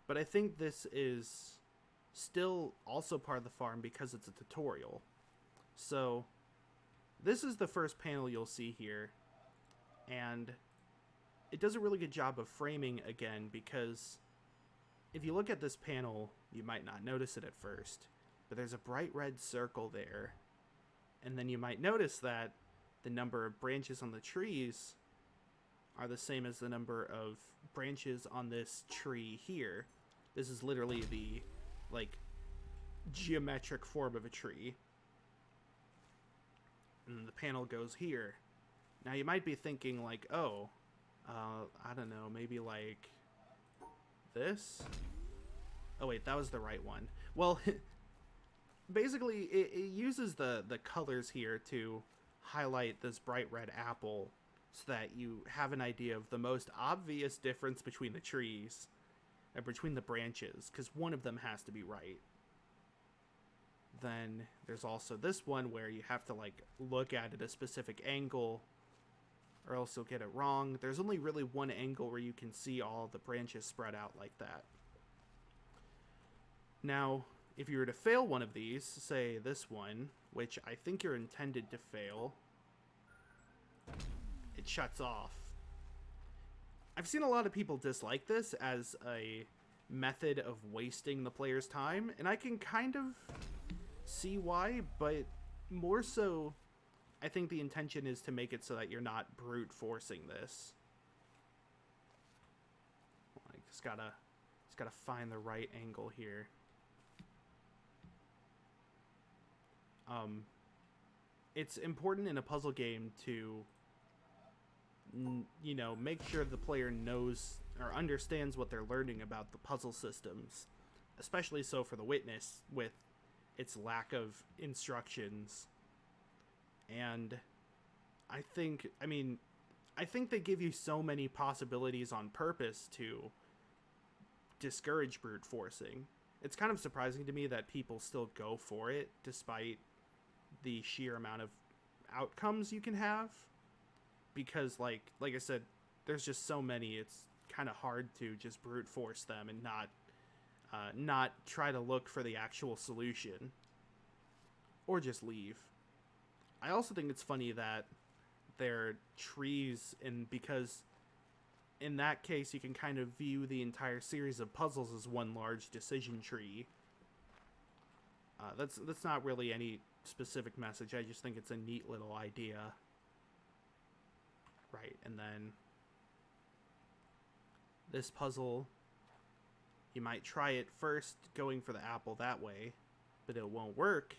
But I think this is still also part of the farm because it's a tutorial. So this is the first panel you'll see here, and it does a really good job of framing again, because if you look at this panel, you might not notice it at first, but there's a bright red circle there, and then you might notice that the number of branches on the trees are the same as the number of branches on this tree here. This is literally the, like, geometric form of a tree. And the panel goes here. Now you might be thinking, like, oh, I don't know, maybe like this? Oh wait, that was the right one. Well, basically it uses the colors here to highlight this bright red apple so that you have an idea of the most obvious difference between the trees and between the branches, because one of them has to be right. Then there's also this one where you have to like look at it at a specific angle or else you'll get it wrong. There's only really one angle where you can see all the branches spread out like that. Now, if you were to fail one of these, say this one, which I think you're intended to fail, it shuts off. I've seen a lot of people dislike this as a method of wasting the player's time, and I can kind of see why, but more so, I think the intention is to make it so that you're not brute forcing this. Like, just gotta find the right angle here. It's important in a puzzle game to, you know, make sure the player knows or understands what they're learning about the puzzle systems, especially so for the witness with its lack of instructions. And I think they give you so many possibilities on purpose to discourage brute forcing. It's kind of surprising to me that people still go for it despite the sheer amount of outcomes you can have, because like I said, there's just so many, it's kind of hard to just brute force them and not try to look for the actual solution or just leave. I also think it's funny that they're trees, and because in that case you can kind of view the entire series of puzzles as one large decision tree. That's not really any specific message. I just think it's a neat little idea. Right, and then this puzzle, you might try it first going for the apple that way, but it won't work.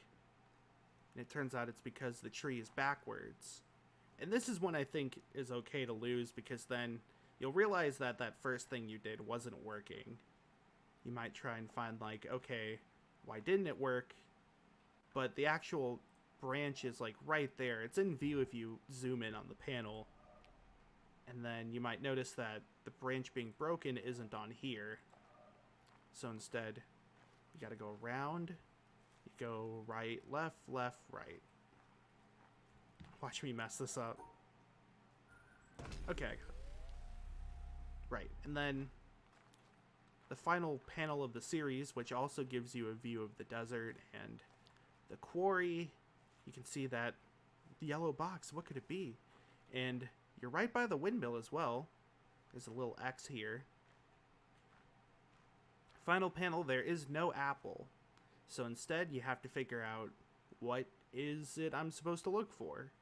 And it turns out it's because the tree is backwards. And this is one I think is okay to lose, because then you'll realize that that first thing you did wasn't working. You might try and find, like, okay, why didn't it work? But the actual branch is, like, right there. It's in view if you zoom in on the panel. And then you might notice that the branch being broken isn't on here. So instead, you gotta go around. You go right, left, right. Watch me mess this up. Okay. Right, and then the final panel of the series, which also gives you a view of the desert and the quarry. You can see that yellow box. What could it be? And you're right by the windmill as well. There's a little X here. Final panel, there is no apple. So instead, you have to figure out, what is it I'm supposed to look for?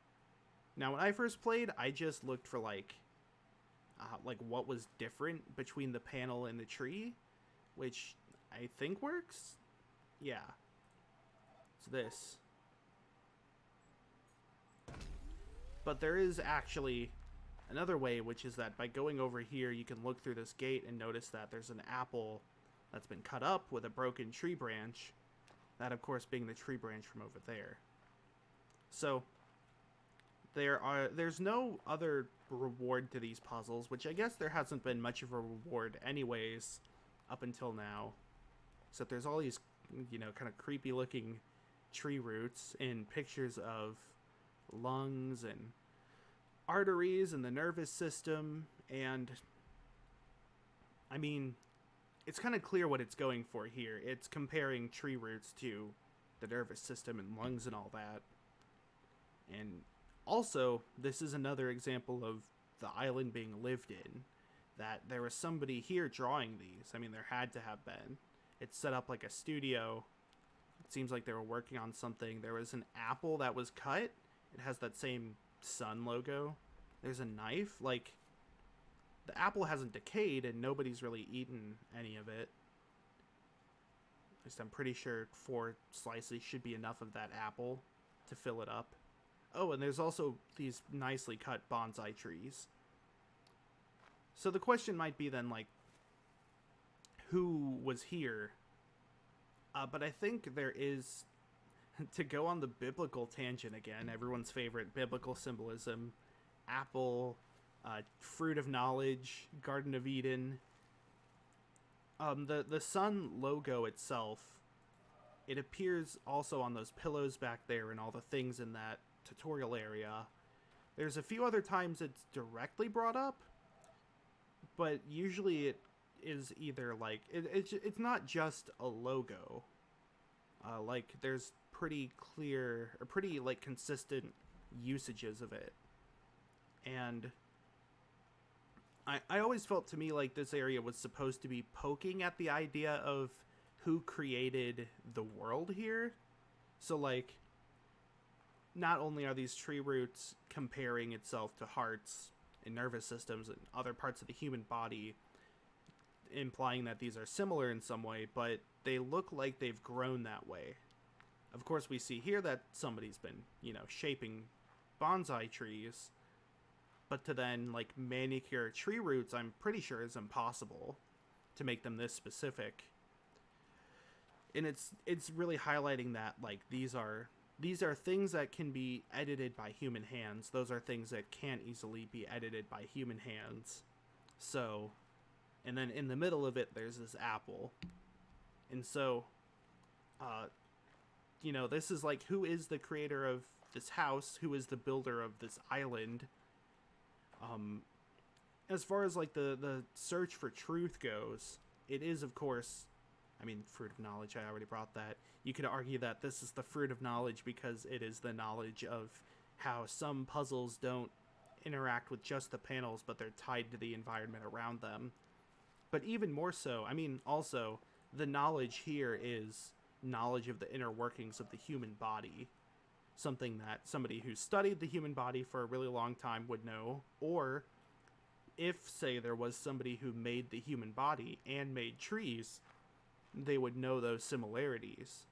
Now, when I first played, I just looked for, like what was different between the panel and the tree, which I think works. Yeah. It's this. But there is actually another way, which is that by going over here, you can look through this gate and notice that there's an apple that's been cut up with a broken tree branch. That, of course, being the tree branch from over there. So there's no other reward to these puzzles, which I guess there hasn't been much of a reward anyways up until now. Except there's all these, kind of creepy looking tree roots and pictures of lungs and arteries and the nervous system. And I mean, it's kind of clear what it's going for here. It's comparing tree roots to the nervous system and lungs and all that. And also, this is another example of the island being lived in. That there was somebody here drawing these. I mean, there had to have been. It's set up like a studio. It seems like they were working on something. There was an apple that was cut. It has that same sun logo. There's a knife. Like, the apple hasn't decayed and nobody's really eaten any of it. At least I'm pretty sure 4 slices should be enough of that apple to fill it up. Oh, and there's also these nicely cut bonsai trees. So the question might be then, like, who was here? But I think there is, to go on the biblical tangent again, everyone's favorite biblical symbolism, apple, fruit of knowledge, Garden of Eden. The sun logo itself, it appears also on those pillows back there and all the things in that tutorial area. There's a few other times it's directly brought up, but usually it is either like it's not just a logo. Like there's pretty clear or pretty like consistent usages of it. And I always felt to me like this area was supposed to be poking at the idea of who created the world here. So like, not only are these tree roots comparing itself to hearts and nervous systems and other parts of the human body, implying that these are similar in some way, but they look like they've grown that way. Of course, we see here that somebody's been, shaping bonsai trees, but to then, like, manicure tree roots, I'm pretty sure is impossible to make them this specific. And it's really highlighting that, like, these are things that can be edited by human hands. Those are things that can't easily be edited by human hands. So, and then in the middle of it, there's this apple. And so, this is like, who is the creator of this house? Who is the builder of this island? As far as like the search for truth goes, it is, of course, fruit of knowledge, I already brought that. You could argue that this is the fruit of knowledge because it is the knowledge of how some puzzles don't interact with just the panels, but they're tied to the environment around them. But even more so, also, the knowledge here is knowledge of the inner workings of the human body. Something that somebody who studied the human body for a really long time would know. Or if, say, there was somebody who made the human body and made trees, they would know those similarities.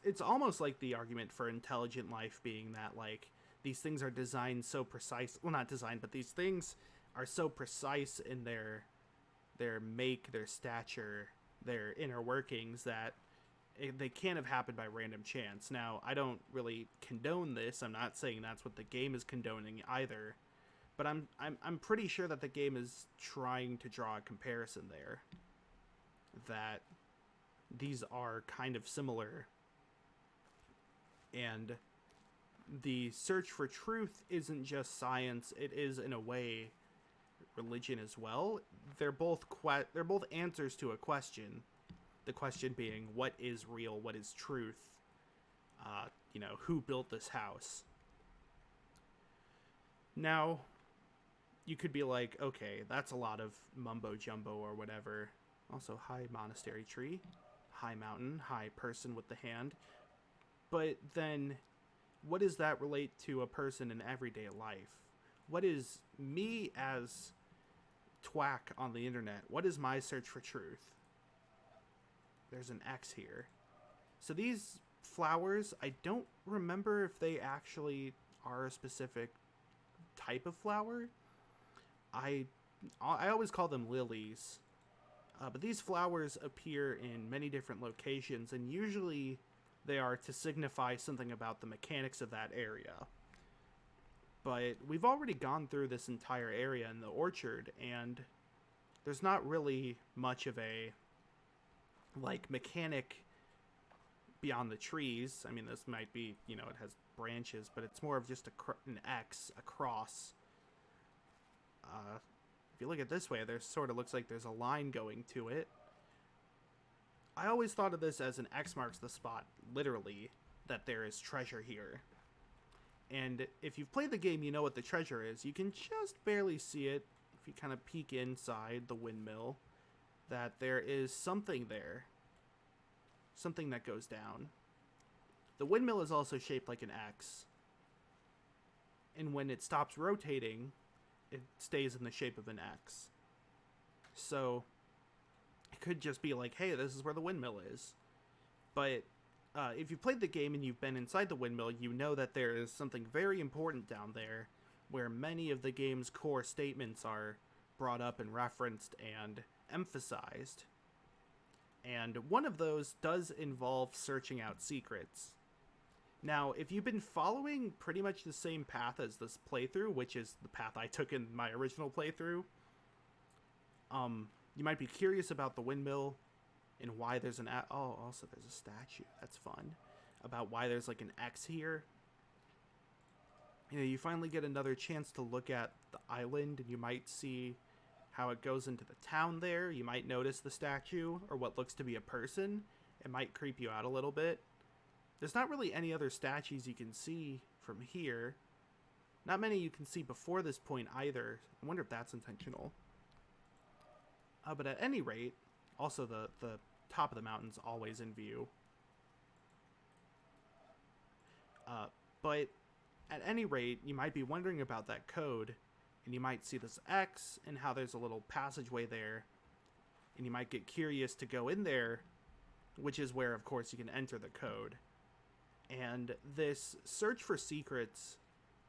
It's almost like the argument for intelligent life being that, like, these things are designed so precise. Well, not designed, but these things are so precise in their make, their stature, their inner workings that they can't have happened by random chance. Now, I don't really condone this. I'm not saying that's what the game is condoning either, but I'm pretty sure that the game is trying to draw a comparison there. That these are kind of similar, and the search for truth isn't just science. It is, in a way, religion as well. They're both answers to a question. The question being, what is real? What is truth? Who built this house? Now, you could be like, okay, that's a lot of mumbo jumbo or whatever. Also, high monastery tree, high mountain, high person with the hand. But then, what does that relate to a person in everyday life? What is me as Twak on the internet? What is my search for truth? There's an X here. So these flowers, I don't remember if they actually are a specific type of flower. I always call them lilies. But these flowers appear in many different locations, and usually they are to signify something about the mechanics of that area. But we've already gone through this entire area in the orchard, and there's not really much of a, like, mechanic beyond the trees. I mean, this might be, it has branches, but it's more of just an X, a cross. If you look at it this way, there sort of looks like there's a line going to it. I always thought of this as an X marks the spot, literally, that there is treasure here. And if you've played the game, you know what the treasure is. You can just barely see it if you kind of peek inside the windmill, that there is something there. Something that goes down. The windmill is also shaped like an X. And when it stops rotating, it stays in the shape of an X. So it could just be like, hey, this is where the windmill is. But if you've played the game and you've been inside the windmill, you know that there is something very important down there where many of the game's core statements are brought up and referenced and emphasized. And one of those does involve searching out secrets. Now, if you've been following pretty much the same path as this playthrough, which is the path I took in my original playthrough, you might be curious about the windmill and why there's also there's a statue. That's fun. About why there's like an X here. You finally get another chance to look at the island, and you might see how it goes into the town there. You might notice the statue or what looks to be a person. It might creep you out a little bit. There's not really any other statues you can see from here. Not many you can see before this point either. I wonder if that's intentional. But at any rate, also the top of the mountain's always in view. But at any rate, you might be wondering about that code, and you might see this X and how there's a little passageway there, and you might get curious to go in there, which is where, of course, you can enter the code. And this search for secrets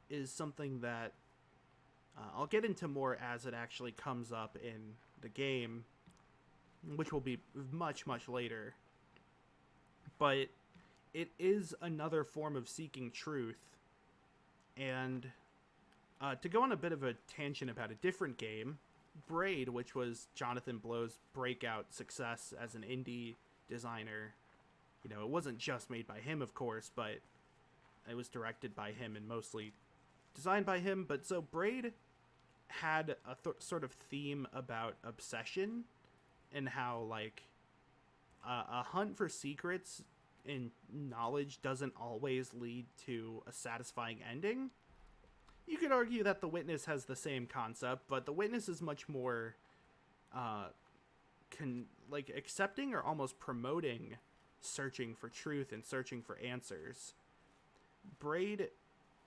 is something that I'll get into more as it actually comes up in the game, which will be much, much later. But it is another form of seeking truth. And to go on a bit of a tangent about a different game, Braid, which was Jonathan Blow's breakout success as an indie designer, it wasn't just made by him, of course, but it was directed by him and mostly designed by him. But so Braid had a sort of theme about obsession and how, like, a hunt for secrets and knowledge doesn't always lead to a satisfying ending. You could argue that The Witness has the same concept, but The Witness is much more accepting or almost promoting searching for truth and searching for answers. Braid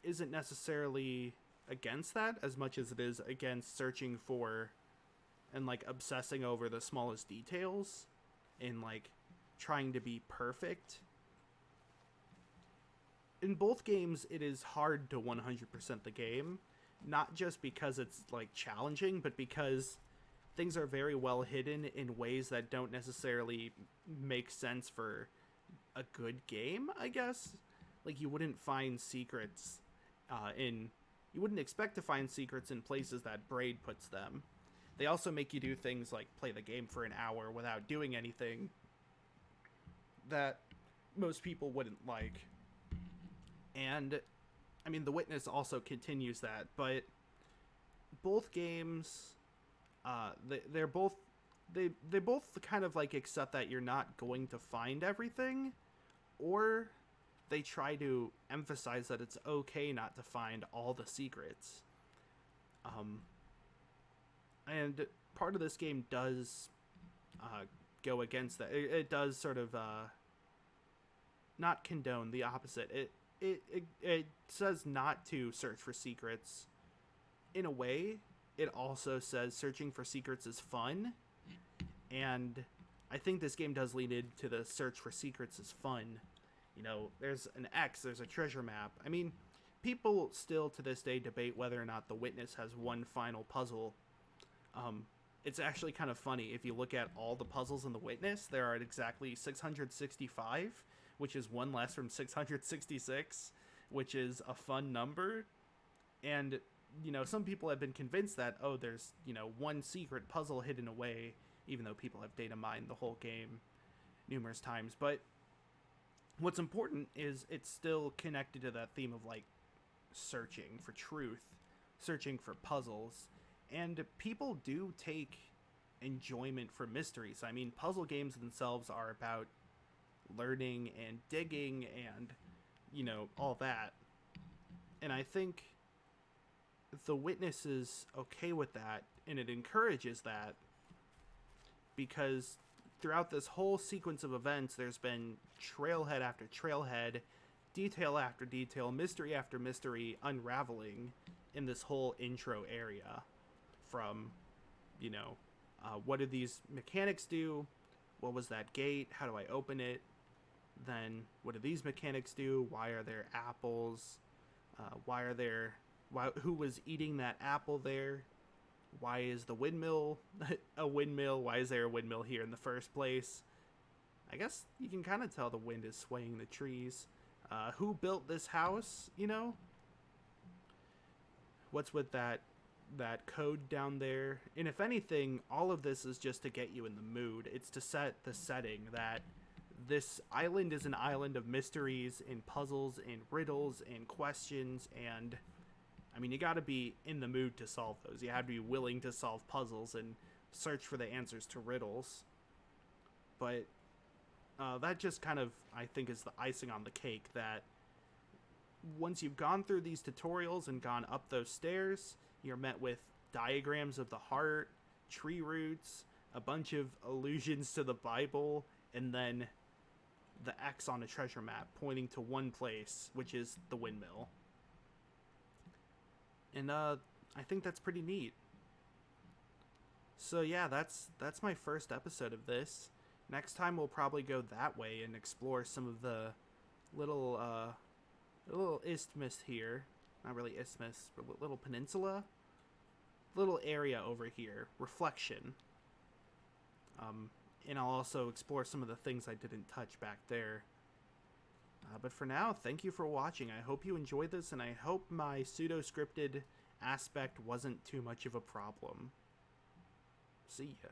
isn't necessarily against that as much as it is against searching for and, like, obsessing over the smallest details. in like trying to be perfect. In both games, it is hard to 100% the game, not just because it's like challenging, but because things are very well hidden in ways that don't necessarily make sense for a good game, I guess. Like, you wouldn't find secrets you wouldn't expect to find secrets in places that Braid puts them. They also make you do things like play the game for an hour without doing anything that most people wouldn't like. And I mean, The Witness also continues that, but both games, they both kind of like accept that you're not going to find everything, or they try to emphasize that it's okay not to find all the secrets. And part of this game does go against that. It does sort of not condone, the opposite. It says not to search for secrets. In a way, it also says searching for secrets is fun. And I think this game does lean into the search for secrets is fun. You know, there's an X, there's a treasure map. I mean, people still to this day debate whether or not The Witness has one final puzzle. It's actually kind of funny. If you look at all the puzzles in The Witness, there are exactly 665, which is one less from 666, which is a fun number. And, you know, some people have been convinced that, oh, there's, you know, one secret puzzle hidden away, even though people have data mined the whole game numerous times. But what's important is it's still connected to that theme of, like, searching for truth, searching for puzzles. And people do take enjoyment from mysteries. I mean, puzzle games themselves are about learning and digging and, you know, all that. And I think The Witness is okay with that, and it encourages that, because throughout this whole sequence of events, there's been trailhead after trailhead, detail after detail, mystery after mystery unraveling in this whole intro area. From, you know, what do these mechanics do? What was that gate? How do I open it? Then, what do these mechanics do? Why are there apples? Who was eating that apple there? Why is the windmill a windmill? Why is there a windmill here in the first place? I guess you can kind of tell the wind is swaying the trees. Who built this house, you know? What's with that code down there? And if anything, all of this is just to get you in the mood. It's to set the setting that this island is an island of mysteries and puzzles and riddles and questions, and I mean, you got to be in the mood to solve those. You have to be willing to solve puzzles and search for the answers to riddles. But that just kind of, I think, is the icing on the cake, that once you've gone through these tutorials and gone up those stairs, you're met with diagrams of the heart, tree roots, a bunch of allusions to the Bible, and then the X on a treasure map pointing to one place, which is the windmill. And I think that's pretty neat. So yeah, that's my first episode of this. Next time we'll probably go that way and explore some of the little isthmus here. Not really isthmus, but little peninsula. Little area over here. Reflection. And I'll also explore some of the things I didn't touch back there. But for now, thank you for watching. I hope you enjoyed this, and I hope my pseudo-scripted aspect wasn't too much of a problem. See ya.